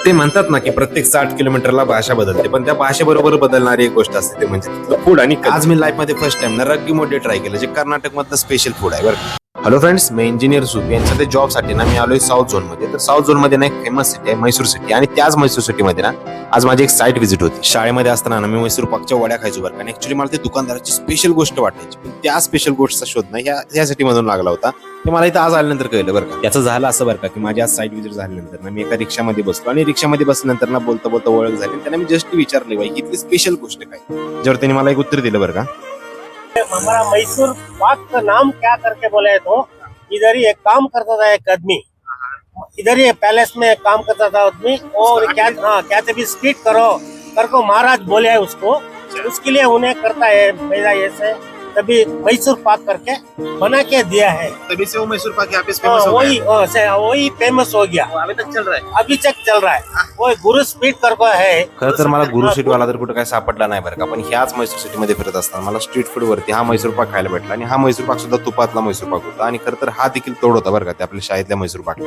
ते म्हणतात ना की प्रत्येक 60 किलोमीटरला भाषा बदलते, पण त्या भाषेबरोबर बदलणारी एक गोष्ट असते ते म्हणजे फूड. आणि आज मी लाईफ मध्ये फर्स्ट टाइम ना रग्गी मोठे ट्राय केलं, जे कर्नाटक मधलं स्पेशल फूड आहे बरं. हॅलो फ्रेंड्स, मी इंजिनियर सुप यांच्या ते जॉब साठी ना मी आलोय साऊथ झोन मध्ये. तर साऊथ झोन मध्ये ना एक फेमस सिटी आहे मैसूर सिटी, आणि त्याच मैसूर सिटी मध्ये ना आज माझी एक साईट व्हिजिट होती. शाळेमध्ये असताना ना मी मैसूर पाकच्या वड्या खायचो बरं. आणि ऍक्च्युली मला ते दुकानदाराची स्पेशल गोष्ट वाटायची, पण त्या स्पेशल गोष्टचा शोध ना ह्या सिटी मधून लागला होता. ते मला इथं आज आल्यानंतर कळलं बरं का. त्याचं झालं असं बरं का की माझी आज साईट व्हिजिट झाल्यानंतर ना मी एका रिक्षामध्ये बसलो, आणि रिक्षामध्ये बसल्यानंतर ना बोलता बोलता ओळख झाली. त्यांना मी जस्ट विचारले बाई इथली स्पेशल गोष्ट काय, ज्यावर त्यांनी मला एक उत्तर दिलं बरं का. हमारा मैसूर पाक का नाम क्या करके बोले तो इधर ही एक काम करता था एक आदमी, इधर ही पैलेस में काम करता था आदमी, और क्या कहते भी स्पीड करो कर को महाराज बोले है उसको, उसके लिए उन्हें करता है मेरा ऐसे तभी मैसूर पाक करके बना के दिया है। तभी से वो मैसूर पाक यहाँ पे वही फेमस हो गया, अभी तक चल रहा है. अभी तक चल रहा है। वो गुरु स्पीड कर को है। खरं तर मला गुरु सीट वाला तर कुठं काय सापडला नाही बरं का, पण ह्याच मैसूर सिटी मध्ये फिरत असताना मला स्ट्रीट फूड वरती हा मैसूर पाक खायला भेटला. आणि हा मैसूर पाक सुद्धा तुपातला मैसूर पाक होता, आणि खरं तर हा देखील तोड होता बरं का त्या आपल्या शाळेतल्या मैसूर पाक.